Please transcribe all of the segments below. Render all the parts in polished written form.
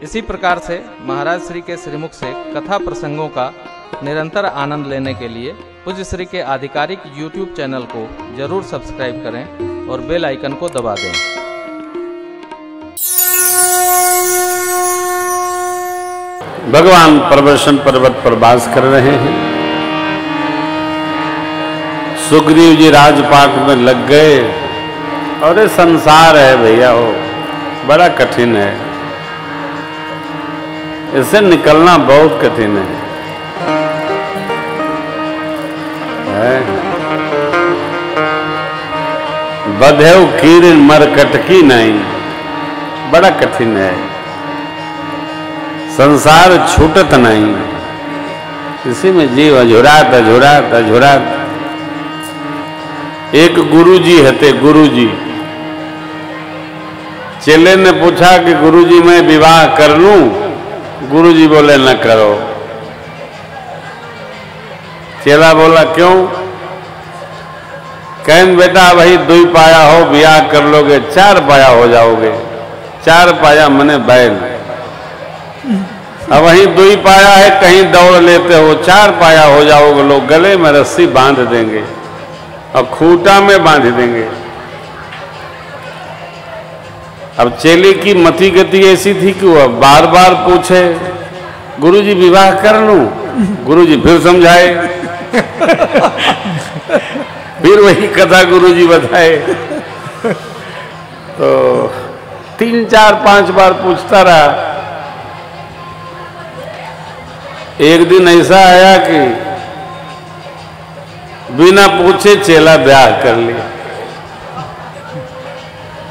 इसी प्रकार से महाराज श्री के श्रीमुख से कथा प्रसंगों का निरंतर आनंद लेने के लिए पूज्य श्री के आधिकारिक YouTube चैनल को जरूर सब्सक्राइब करें और बेल आइकन को दबा दें। भगवान प्रवर्षण पर्वत पर वास कर रहे हैं। सुग्रीव जी राजपाट में लग गए और ये संसार है भैया, हो बड़ा कठिन है, इससे निकलना बहुत कठिन है। बधेव कीर मरकटकी नहीं, बड़ा कठिन है। संसार छूटत नहीं, इसी में जीव अझुरात अझुरात अझुरात। एक गुरुजी हते, गुरुजी चेले ने पूछा कि गुरुजी मैं विवाह कर लूं? गुरुजी बोले न करो। चेला बोला क्यों? कहन बेटा वही 2 पाया हो, ब्याह कर लोगे 4 पाया हो जाओगे। 4 पाया मने बैल, अब वही 2 पाया है, कहीं दौड़ लेते हो 4 पाया हो जाओगे। लोग गले में रस्सी बांध देंगे और खूंटा में बांध देंगे। अब चेले की मति गति ऐसी थी कि वह बार बार पूछे गुरुजी विवाह कर लूं? गुरुजी फिर समझाए फिर वही कथा गुरुजी बताए। तो 3, 4, 5 बार पूछता रहा। एक दिन ऐसा आया कि बिना पूछे चेला ब्याह कर लिया।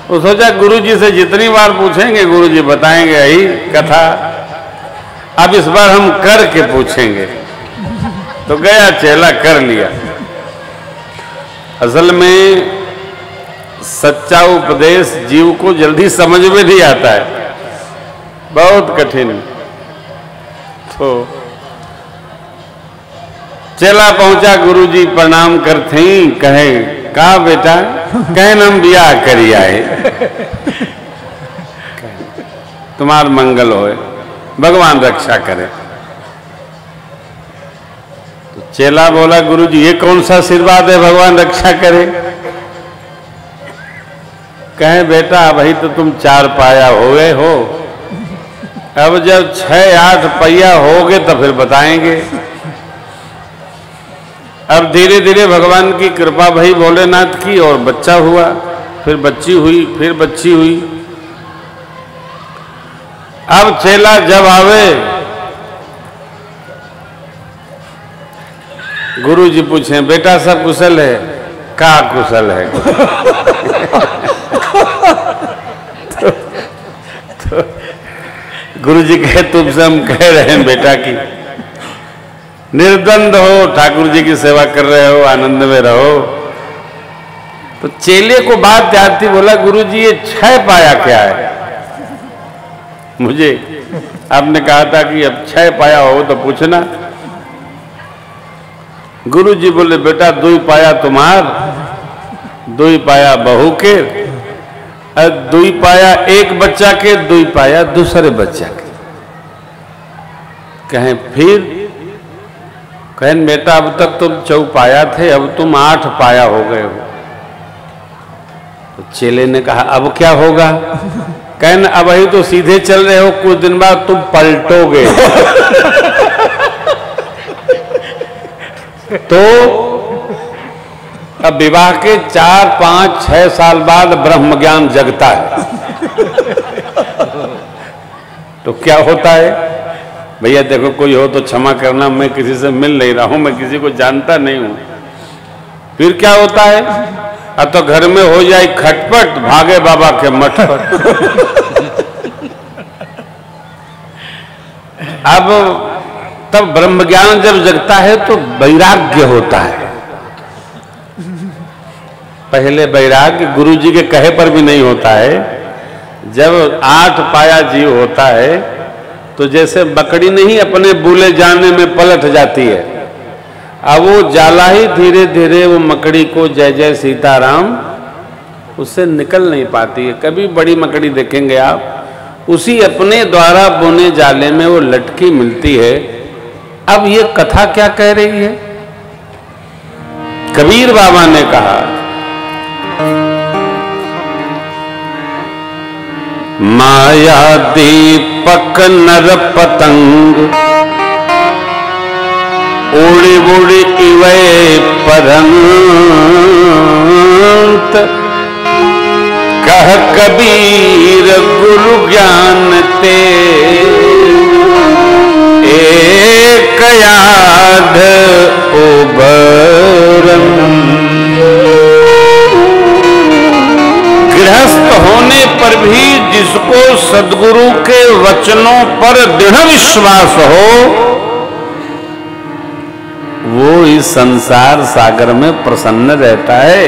वो सोचा गुरुजी से जितनी बार पूछेंगे गुरुजी बताएंगे यही कथा, अब इस बार हम करके पूछेंगे। तो गया चेला कर लिया। असल में सच्चा उपदेश जीव को जल्दी समझ में नहीं आता है, बहुत कठिन। तो चेला पहुंचा, गुरुजी प्रणाम करते ही कहे का बेटा? कहन हम ब्याह करी आए, तुम्हार मंगल होए, भगवान रक्षा करे। तो चेला बोला गुरुजी ये कौन सा आशीर्वाद है भगवान रक्षा करे? कहे बेटा वही तो तुम 4 पाया हो गए हो, अब जब 6-8 पहिया होगे तो फिर बताएंगे। अब धीरे धीरे भगवान की कृपा भई भोलेनाथ की, और बच्चा हुआ, फिर बच्ची हुई, फिर बच्ची हुई। अब चेला जब आवे, गुरुजी पूछे बेटा सब कुशल है? का कुशल है? तो गुरुजी कहे तुमसे हम कह रहे हैं बेटा की निर्द्वंद हो, ठाकुर जी की सेवा कर रहे हो, आनंद में रहो। तो चेले को बात याद थी, बोला गुरुजी ये 6 पाया क्या है? मुझे आपने कहा था कि अब 6 पाया हो तो पूछना। गुरुजी बोले बेटा 2 पाया तुम्हार, 2 पाया बहू के, 2 पाया एक बच्चा के, 2 पाया दूसरे बच्चा के। कहें फिर? कहन बेटा अब तक तुम 4 पाया थे, अब तुम 8 पाया हो गए हो। तो चेले ने कहा अब क्या होगा? कहन अब ही तो सीधे चल रहे हो, कुछ दिन बाद तुम पलटोगे। तो अब विवाह के 4, 5, 6 साल बाद ब्रह्म ज्ञान जगता है। तो क्या होता है भैया? देखो कोई हो तो क्षमा करना, मैं किसी से मिल नहीं रहा हूं, मैं किसी को जानता नहीं हूं। फिर क्या होता है? अब तो घर में हो जाए खटपट, भागे बाबा के मठ पर। अब तब ब्रह्म ज्ञान जब जगता है तो वैराग्य होता है। पहले वैराग्य गुरुजी के कहे पर भी नहीं होता है। जब 8 पाया जीव होता है तो जैसे बकरी नहीं अपने बूले जाने में पलट जाती है, अब वो जाला ही धीरे धीरे वो मकड़ी को जय जय सीताराम उससे निकल नहीं पाती है। कभी बड़ी मकड़ी देखेंगे आप, उसी अपने द्वारा बुने जाले में वो लटकी मिलती है। अब ये कथा क्या कह रही है? कबीर बाबा ने कहा, माया दीपक नर पतंग उड़ी उड़ी इवे परंत, कह कबीर गुरु ज्ञान ते एक याद उबरन। गृहस्थ होने पर भी जिसको सद्गुरु के वचनों पर दृढ़ विश्वास हो, वो इस संसार सागर में प्रसन्न रहता है।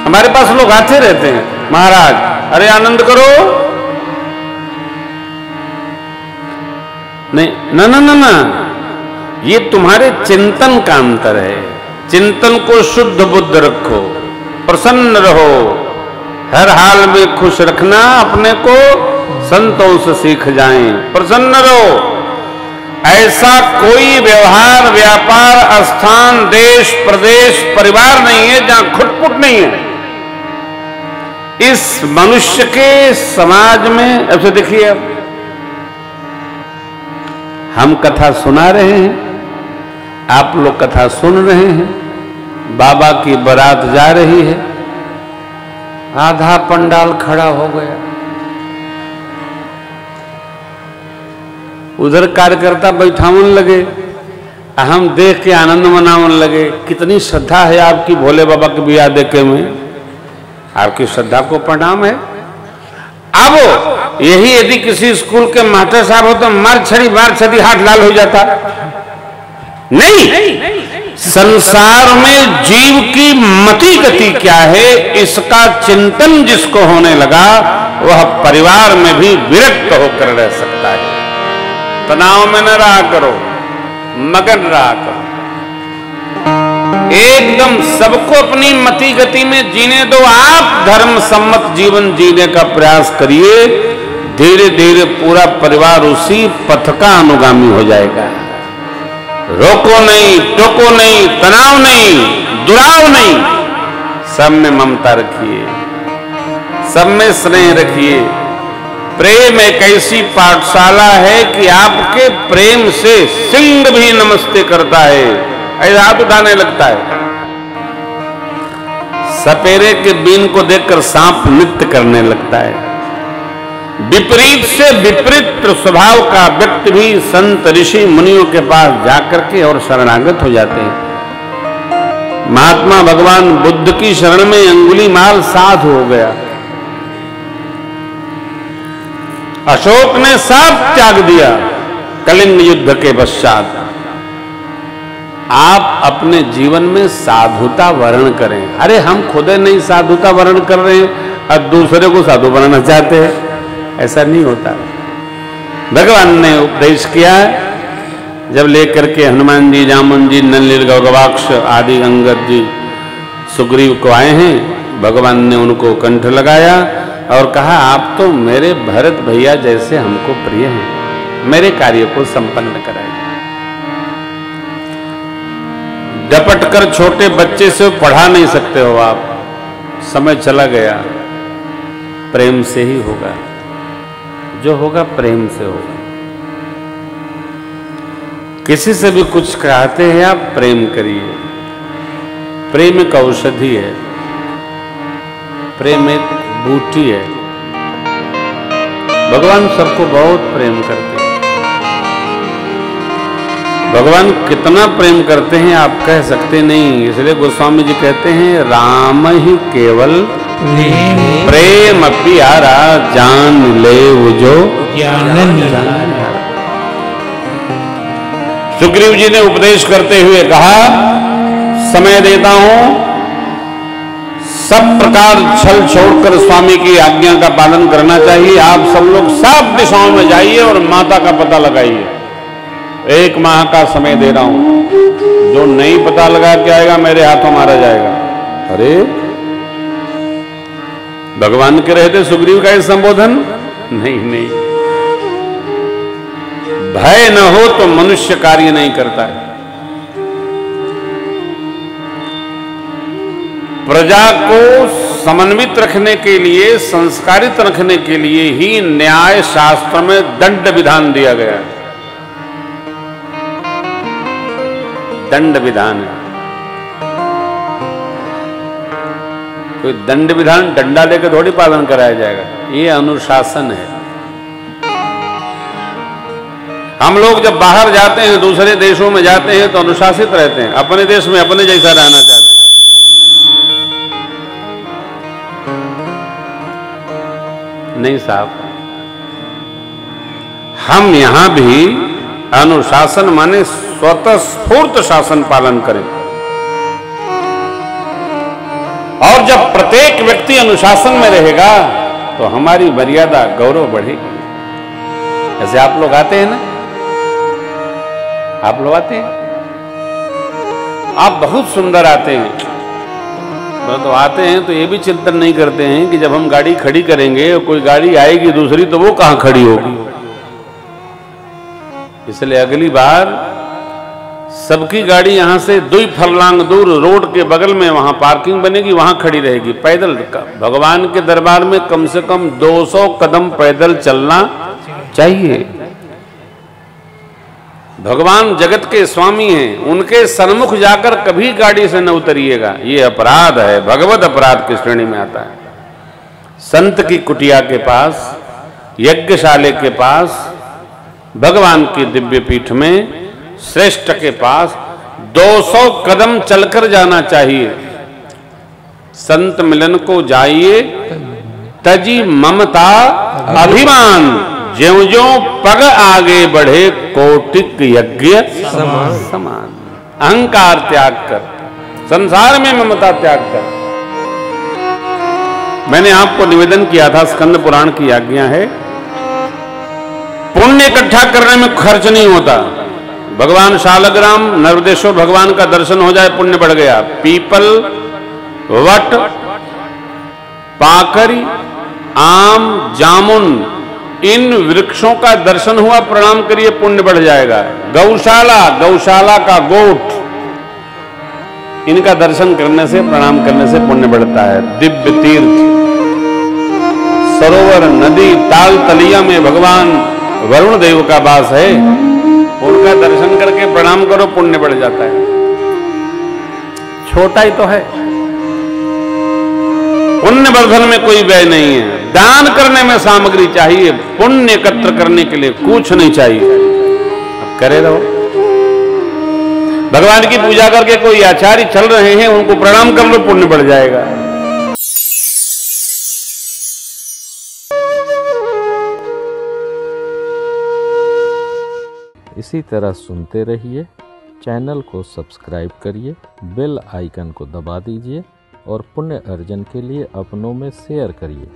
हमारे पास लोग आते रहते हैं, महाराज अरे आनंद करो, नहीं ना ना ना ना, ये तुम्हारे चिंतन का अंतर है। चिंतन को शुद्ध बुद्ध रखो, प्रसन्न रहो, हर हाल में खुश रखना अपने को, संतों से सीख जाएं, प्रसन्न रहो। ऐसा कोई व्यवहार, व्यापार, स्थान, देश, प्रदेश, परिवार नहीं है जहां खुटपुट नहीं है। इस मनुष्य के समाज में अब से देखिए, हम कथा सुना रहे हैं, आप लोग कथा सुन रहे हैं, बाबा की बारात जा रही है, आधा पंडाल खड़ा हो गया, उधर कार्यकर्ता बैठावन लगे, हम देख के आनंद मनावन लगे। कितनी श्रद्धा है आपकी भोले बाबा के बियाह देखे में, आपकी श्रद्धा को प्रणाम है। अब यही यदि किसी स्कूल के मास्टर साहब हो तो मार छड़ी हाथ लाल हो जाता। नहीं, संसार में जीव की मति गति क्या है, इसका चिंतन जिसको होने लगा, वह परिवार में भी विरक्त होकर रह सकता है। तनाव में न रहा करो, मगन रहा करो, एकदम सबको अपनी मति गति में जीने दो। आप धर्म सम्मत जीवन जीने का प्रयास करिए, धीरे धीरे पूरा परिवार उसी पथ का अनुगामी हो जाएगा। रोको नहीं, टोको नहीं, तनाव नहीं, दुराव नहीं, सब में ममता रखिए, सब में स्नेह रखिए। प्रेम एक ऐसी पाठशाला है कि आपके प्रेम से सिंह भी नमस्ते करता है, ऐसा हाथ उठाने लगता है। सपेरे के बीन को देखकर सांप नृत्य करने लगता है। विपरीत से विपरीत स्वभाव का व्यक्ति भी संत ऋषि मुनियों के पास जाकर के और शरणागत हो जाते हैं। महात्मा भगवान बुद्ध की शरण में अंगुलीमाल साधु हो गया। अशोक ने सब त्याग दिया कलिंग युद्ध के पश्चात। आप अपने जीवन में साधुता वर्ण करें। अरे हम खुद नहीं साधुता वर्ण कर रहे हैं और दूसरे को साधु बनाना चाहते हैं, ऐसा नहीं होता। भगवान ने उपदेश किया, जब लेकर के हनुमान जी, जामुन जी, नलिल, गौरवाक्ष आदि अंगद जी सुग्रीव को आए हैं, भगवान ने उनको कंठ लगाया और कहा, आप तो मेरे भरत भैया जैसे हमको प्रिय हैं, मेरे कार्य को संपन्न कराइए। डपट कर छोटे बच्चे से पढ़ा नहीं सकते हो आप, समय चला गया, प्रेम से ही होगा, जो होगा प्रेम से होगा। किसी से भी कुछ कहते हैं आप, प्रेम करिए। प्रेम एक औषधि है, प्रेम एक बूटी है। भगवान सबको बहुत प्रेम करते हैं। भगवान कितना प्रेम करते हैं आप कह सकते नहीं, इसलिए गोस्वामी जी कहते हैं, राम ही केवल प्रेम प्यारा, जान ले वो जो ज्ञान। सुग्रीव जी ने उपदेश करते हुए कहा, समय देता हूं, सब प्रकार छल छोड़कर स्वामी की आज्ञा का पालन करना चाहिए। आप सब लोग सब दिशाओं में जाइए और माता का पता लगाइए। 1 माह का समय दे रहा हूं, जो नहीं पता लगा के आएगा मेरे हाथों मारा जाएगा। अरे भगवान के रहते सुग्रीव का ये संबोधन नहीं नहीं। भय न हो तो मनुष्य कार्य नहीं करता है। प्रजा को समन्वित रखने के लिए, संस्कारित रखने के लिए ही न्याय शास्त्र में दंड विधान दिया गया है। दंड विधान है। कोई दंड विधान डंडा लेकर थोड़ी पालन कराया जाएगा, ये अनुशासन है। हम लोग जब बाहर जाते हैं, दूसरे देशों में जाते हैं तो अनुशासित रहते हैं, अपने देश में अपने जैसा रहना चाहते हैं। नहीं साहब, हम यहां भी अनुशासन माने स्वतः स्फूर्त शासन पालन करें। और जब प्रत्येक व्यक्ति अनुशासन में रहेगा तो हमारी मर्यादा, गौरव बढ़ेगी। जैसे आप लोग आते हैं ना, आप लोग आते हैं, आप बहुत सुंदर आते हैं। तो आते हैं तो ये भी चिंतन नहीं करते हैं कि जब हम गाड़ी खड़ी करेंगे और कोई गाड़ी आएगी दूसरी तो वो कहां खड़ी होगी। इसलिए अगली बार सबकी गाड़ी यहां से 2 फरलांग दूर रोड के बगल में वहां पार्किंग बनेगी, वहां खड़ी रहेगी। पैदल भगवान के दरबार में कम से कम 200 कदम पैदल चलना चाहिए। भगवान जगत के स्वामी हैं, उनके सन्मुख जाकर कभी गाड़ी से न उतरिएगा, ये अपराध है, भगवत अपराध की श्रेणी में आता है। संत की कुटिया के पास, यज्ञशाले के पास, भगवान की दिव्य पीठ में, श्रेष्ठ के पास 200 कदम चलकर जाना चाहिए। संत मिलन को जाइए, तजी ममता अभिमान, ज्यों ज्यों पग आगे बढ़े कोटिक यज्ञ समान। अहंकार त्याग कर, संसार में ममता त्याग कर। मैंने आपको निवेदन किया था, स्कंद पुराण की आज्ञा है, पुण्य इकट्ठा करने में खर्च नहीं होता। भगवान शालग्राम, नर्मदेश्वर भगवान का दर्शन हो जाए, पुण्य बढ़ गया। पीपल, वट, पाकरी, आम, जामुन, इन वृक्षों का दर्शन हुआ, प्रणाम करिए, पुण्य बढ़ जाएगा। गौशाला, गौशाला का गोठ, इनका दर्शन करने से, प्रणाम करने से पुण्य बढ़ता है। दिव्य तीर्थ, सरोवर, नदी, ताल तलिया में भगवान वरुण देव का वास है, उनका दर्शन करके प्रणाम करो, पुण्य बढ़ जाता है। छोटा ही तो है, पुण्य वर्धन में कोई व्यय नहीं है। दान करने में सामग्री चाहिए, पुण्य एकत्र करने के लिए कुछ नहीं चाहिए। अब करे रहो। भगवान की पूजा करके कोई आचार्य चल रहे हैं, उनको प्रणाम कर लो, पुण्य बढ़ जाएगा। इसी तरह सुनते रहिए, चैनल को सब्सक्राइब करिए, बेल आइकन को दबा दीजिए और पुण्य अर्जन के लिए अपनों में शेयर करिए।